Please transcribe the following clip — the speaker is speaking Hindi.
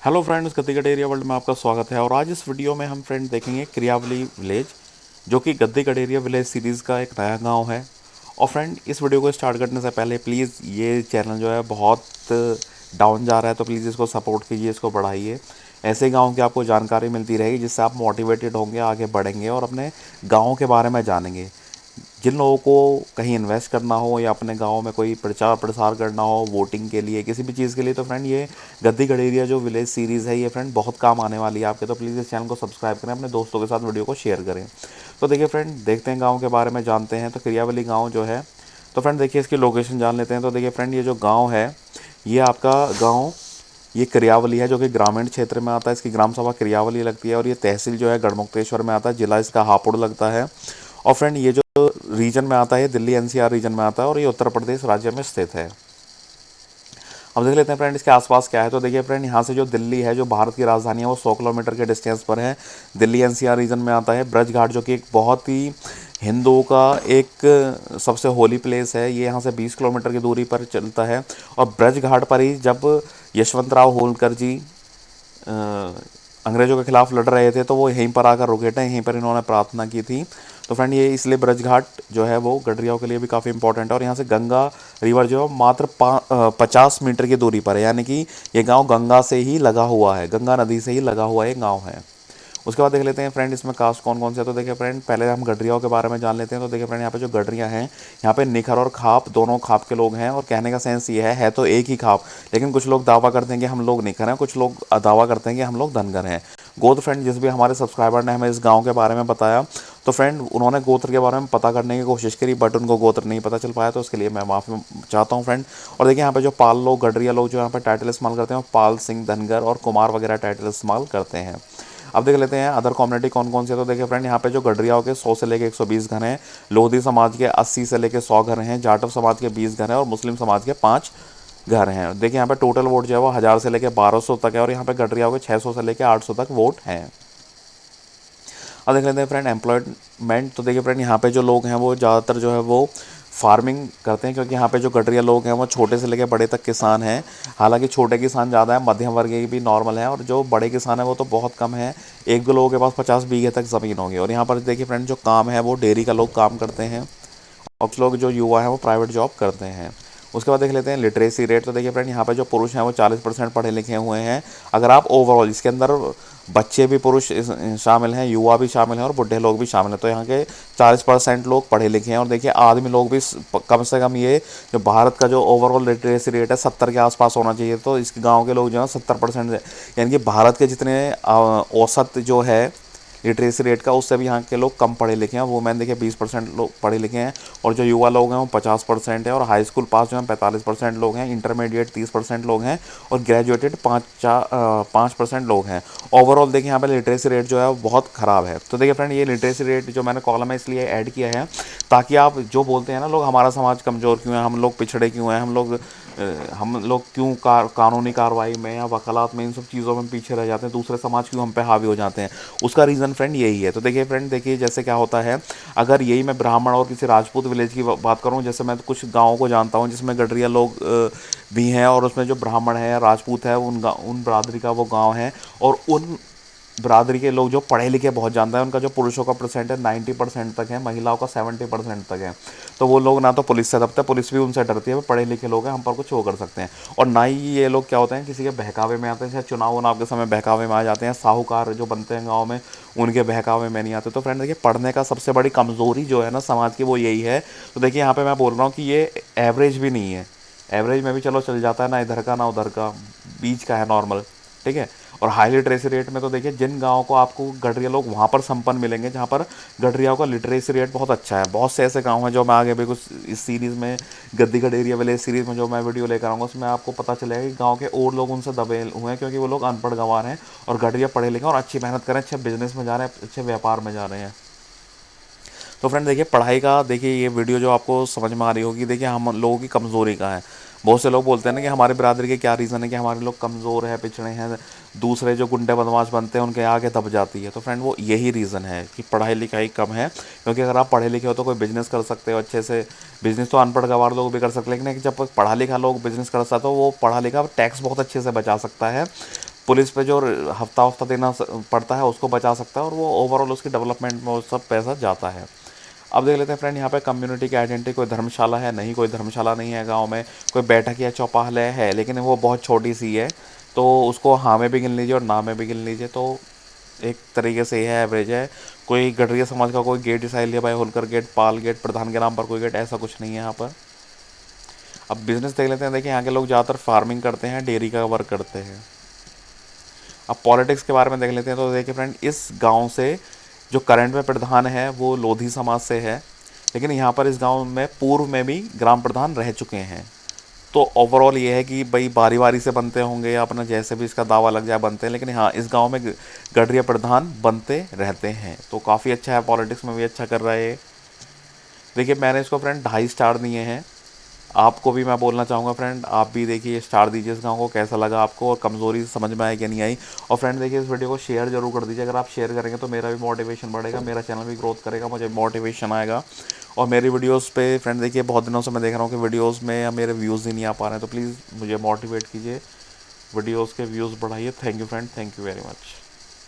हेलो फ्रेंड्स, गद्दी एरिया वर्ल्ड में आपका स्वागत है। और आज इस वीडियो में हम फ्रेंड देखेंगे क्रियावली विलेज, जो कि गद्दी एरिया विलेज सीरीज़ का एक नया गांव है। और फ्रेंड, इस वीडियो को स्टार्ट करने से पहले प्लीज़ ये चैनल जो है बहुत डाउन जा रहा है, तो प्लीज़ इसको सपोर्ट कीजिए, इसको बढ़ाइए। ऐसे गाँव की आपको जानकारी मिलती रहेगी जिससे आप मोटिवेटेड होंगे, आगे बढ़ेंगे और अपने गाँव के बारे में जानेंगे। जिन लोगों को कहीं इन्वेस्ट करना हो या अपने गांव में कोई प्रचार प्रसार करना हो वोटिंग के लिए, किसी भी चीज़ के लिए, तो फ्रेंड ये गद्दी गडेरिया जो विलेज सीरीज़ है, ये फ्रेंड बहुत काम आने वाली है आपके। तो प्लीज़ इस चैनल को सब्सक्राइब करें, अपने दोस्तों के साथ वीडियो को शेयर करें। तो देखिए फ्रेंड, देखते हैं गाँव के बारे में, जानते हैं। तो क्रियावली गाँव जो है, तो फ्रेंड देखिए इसकी लोकेशन जान लेते हैं। तो देखिए फ्रेंड, ये जो गाँव है, ये आपका गाँव ये क्रियावली है, जो कि ग्रामीण क्षेत्र में आता है। इसकी ग्राम सभा क्रियावली लगती है और ये तहसील जो है गढ़मुक्तेश्वर में आता है, जिला इसका हापुड़ लगता है। और फ्रेंड ये जो रीजन में आता है, दिल्ली एनसीआर रीजन में आता है और ये उत्तर प्रदेश राज्य में स्थित है। अब देख लेते हैं फ्रेंड इसके आसपास क्या है। तो देखिए फ्रेंड, यहाँ से जो दिल्ली है, जो भारत की राजधानी है, वो 100 किलोमीटर के डिस्टेंस पर है। दिल्ली एनसीआर रीजन में आता है। ब्रज घाट, जो कि एक बहुत ही हिंदुओं का एक सबसे होली प्लेस है, ये यहाँ से 20 किलोमीटर की दूरी पर चलता है। और ब्रज घाट पर ही जब यशवंतराव होलकर जी अ, अंग्रेज़ों के खिलाफ लड़ रहे थे, तो वो यहीं पर आकर रुके थे, यहीं पर इन्होंने प्रार्थना की थी। तो फ्रेंड ये इसलिए ब्रज घाट जो है वो गडरियाओं के लिए भी काफ़ी इंपॉर्टेंट है। और यहाँ से गंगा रिवर जो है मात्र 50 मीटर की दूरी पर है, यानी कि ये गांव गंगा से ही लगा हुआ है, गंगा नदी से ही लगा हुआ ये गांव है। उसके बाद देख लेते हैं फ्रेंड इसमें कास्ट कौन कौन से है। तो देखिए फ्रेंड, पहले हम गडरियाओं के बारे में जान लेते हैं। तो देखिए फ्रेंड, यहाँ पे जो गडरिया हैं, यहाँ पे निखर और खाप दोनों खाप के लोग हैं। और कहने का सेंस ये है तो एक ही खाप, लेकिन कुछ लोग दावा करते हैं कि हम लोग निखर हैं, कुछ लोग दावा करते हैं कि हम लोग धनगर हैं। गोत्र फ्रेंड, जिस भी हमारे सब्सक्राइबर ने हमें इस गाँव के बारे में बताया, तो फ्रेंड उन्होंने गोत्र के बारे में पता करने की कोशिश करी, बट उनको गोत्र नहीं पता चल पाया, तो उसके लिए मैं माफ़ी चाहता हूँ फ्रेंड। और देखिए यहाँ पे जो पाल लोग, गडरिया लोग जो यहाँ पे टाइटल इस्तेमाल करते हैं, वो पाल, सिंह, धनगर और कुमार वगैरह टाइटल इस्तेमाल करते हैं। अब देख लेते हैं अदर कम्युनिटी कौन कौन से है। तो देखिए फ्रेंड, यहाँ पे जो गडरियाओं के 100 से लेकर 120 घर हैं, लोधी समाज के 80 से लेकर 100 घर हैं, जाटव समाज के 20 घर हैं और मुस्लिम समाज के 5 घर हैं। देखिए यहाँ पे टोटल वोट जो है वो 1000 से लेकर 1200 तक है। और यहाँ पे गडरियाओं के 600 से लेकर 800 तक वोट हैं। अब देख लेते हैं फ्रेंड एम्प्लॉयमेंट। तो देखिए फ्रेंड, यहाँ पे जो लोग हैं वो ज़्यादातर जो है वो फार्मिंग करते हैं, क्योंकि यहाँ पे जो गडरिया लोग हैं वो छोटे से लेकर बड़े तक किसान हैं। हालांकि छोटे किसान ज़्यादा है, मध्यम वर्गीय भी नॉर्मल है, और जो बड़े किसान है वो तो बहुत कम है। एक दो लोगों के पास 50 बीघे तक ज़मीन होगी। और यहाँ पर देखिए फ्रेंड, जो काम है वो डेयरी का लोग काम करते हैं, और कुछ लोग जो युवा हैं वो प्राइवेट जॉब करते हैं। उसके बाद देख लेते हैं लिटरेसी रेट। तो देखिए फ्रेंड, यहाँ पे जो पुरुष हैं वो 40% पढ़े लिखे हुए हैं। अगर आप ओवरऑल इसके अंदर बच्चे भी पुरुष शामिल हैं, युवा भी शामिल हैं और बुढ़े लोग भी शामिल हैं, तो यहाँ के 40% लोग पढ़े लिखे हैं। और देखिए आदमी लोग भी कम से कम, ये जो भारत का जो ओवरऑल लिटरेसी रेट है 70 के आसपास होना चाहिए, तो इस गाँव के लोग जो है 70%, यानी कि भारत के जितने औसत जो है लिटरेसी रेट का, उससे भी यहाँ के लोग कम पढ़े लिखे हैं। वो मैंने देखिए 20% लोग पढ़े लिखे हैं। और जो युवा लोग हैं वो 50% है। और हाई स्कूल पास जो है 45% लोग हैं, इंटरमीडिएट 30% लोग हैं और ग्रेजुएटेड 5% लोग हैं। ओवरऑल देखिए यहाँ पे लिटरेसी रेट जो है वो बहुत ख़राब है। तो देखिए फ्रेंड, ये लिटरेसी रेट जो मैंने कॉलम में इसलिए ऐड किया है, ताकि आप जो बोलते हैं ना लोग, हमारा समाज कमज़ोर क्यों है, हम लोग पिछड़े क्यों हैं, हम लोग क्यों कानूनी कार्रवाई में या वकालत में, इन सब चीज़ों में पीछे रह जाते हैं, दूसरे समाज क्यों हम पे हावी हो जाते हैं, उसका रीज़न फ्रेंड यही है। तो देखिए फ्रेंड, देखिए जैसे क्या होता है, अगर यही मैं ब्राह्मण और किसी राजपूत विलेज की बात करूं, जैसे मैं कुछ गाँवों को जानता हूं जिसमें गडरिया लोग भी हैं, और उसमें जो ब्राह्मण है या राजपूत है, उन बरादरी का वो गाँव है। और उन बरादरी के लोग जो पढ़े लिखे बहुत ज़्यादा है, उनका जो पुरुषों का परसेंट है 90% तक है, महिलाओं का 70% तक है। तो वो लोग ना तो पुलिस से दबते, पुलिस भी उनसे डरती है, वो पढ़े लिखे लोग हैं, हम पर कुछ वो कर सकते हैं। और ना ही ये लोग क्या होते हैं, किसी के बहकावे में आते हैं, चाहे चुनाव उनाव के समय बहकावे में आ जाते हैं। साहूकार जो बनते हैं गाँव में, उनके बहकावे में नहीं आते। तो फ्रेंड देखिए, पढ़ने का सबसे बड़ी कमज़ोरी जो है ना समाज की, वो यही है। तो देखिए यहाँ पर मैं बोल रहा हूँ कि ये एवरेज भी नहीं है, एवरेज में भी चलो चल जाता है, ना इधर का ना उधर का, बीच का है, नॉर्मल, ठीक है। और हाई लिटरेसी रेट में तो देखिए, जिन गाँव को आपको गडरिया लोग वहाँ पर संपन्न मिलेंगे जहाँ पर गडरियाओं का लिटरेसी रेट बहुत अच्छा है। बहुत से ऐसे गाँव हैं जो मैं आगे भी कुछ इस सीरीज़ में, गद्दी एरिया विलेज सीरीज़ में जो मैं वीडियो लेकर आऊँगा, उसमें आपको पता चलेगा कि गाँव के और लोग उनसे दबे हुए हैं, क्योंकि वो लोग अनपढ़ गंवार हैं और गडरिया पढ़े लिखे और अच्छी मेहनत करें, अच्छे बिजनेस में जा रहे हैं, अच्छे व्यापार में जा रहे हैं। तो फ्रेंड देखिए, पढ़ाई का देखिए ये वीडियो जो आपको समझ में आ रही होगी, देखिए हम लोगों की कमज़ोरी का है। बहुत से लोग बोलते हैं ना कि हमारे बिरादरी के क्या रीज़न है कि हमारे लोग कमज़ोर है, पिछड़े हैं, दूसरे जो गुंडे बदमाश बनते हैं उनके आगे दब जाती है। तो फ्रेंड वो यही रीज़न है कि पढ़ाई लिखाई कम है। क्योंकि अगर आप पढ़े लिखे हो तो कोई बिज़नेस कर सकते हो अच्छे से। बिज़नेस तो अनपढ़ गंवार लोग भी कर सकते हैं, लेकिन जब पढ़ा लिखा लोग बिज़नेस कर सकता है तो वो पढ़ा लिखा टैक्स बहुत अच्छे से बचा सकता है। पुलिस पे जो हफ्ता हफ्ता देना पड़ता है उसको बचा सकता है, और वो ओवरऑल उसकी डेवलपमेंट में वो सब पैसा जाता है। अब देख लेते हैं फ्रेंड, यहाँ पे कम्युनिटी की आइडेंटिटी, कोई धर्मशाला है नहीं, कोई धर्मशाला नहीं है गांव में। कोई बैठक या चौपाल है लेकिन वो बहुत छोटी सी है, तो उसको हाँ में भी गिन लीजिए और ना में भी गिन लीजिए, तो एक तरीके से यह एवरेज है। कोई गडरिया समाज का कोई गेट डिसाइड लिया भाई, होलकर गेट, पाल गेट, प्रधान के नाम पर कोई गेट, ऐसा कुछ नहीं है यहाँ पर। अब बिजनेस देख लेते हैं। देखिए यहाँ के लोग ज़्यादातर फार्मिंग करते हैं, डेयरी का वर्क करते हैं। अब पॉलिटिक्स के बारे में देख लेते हैं। तो देखिए फ्रेंड, इस गांव से जो करंट में प्रधान है वो लोधी समाज से है, लेकिन यहाँ पर इस गांव में पूर्व में भी ग्राम प्रधान रह चुके हैं। तो ओवरऑल ये है कि भाई बारी बारी से बनते होंगे या अपना जैसे भी इसका दावा लग जाए बनते हैं, लेकिन हाँ इस गांव में गडरिया प्रधान बनते रहते हैं। तो काफ़ी अच्छा है, पॉलिटिक्स में भी अच्छा कर रहा है ये। देखिए मैंने इसको फ्रेंड 2.5 स्टार दिए हैं। आपको भी मैं बोलना चाहूँगा फ्रेंड, आप भी देखिए स्टार दीजिए इस गाँव को, कैसा लगा आपको और कमज़ोरी समझ में आई कि नहीं आई। और फ्रेंड देखिए इस वीडियो को शेयर जरूर कर दीजिए। अगर आप शेयर करेंगे तो मेरा भी मोटिवेशन बढ़ेगा, मेरा चैनल भी ग्रोथ करेगा, मुझे मोटिवेशन आएगा। और मेरी वीडियोस पे फ्रेंड देखिए बहुत दिनों से मैं देख रहा हूँ कि वीडियोस में मेरे व्यूज़ ही नहीं आ पा रहे हैं, तो प्लीज़ मुझे मोटिवेट कीजिए, वीडियोस के व्यूज़ बढ़ाइए। Thank you friend, thank you very much.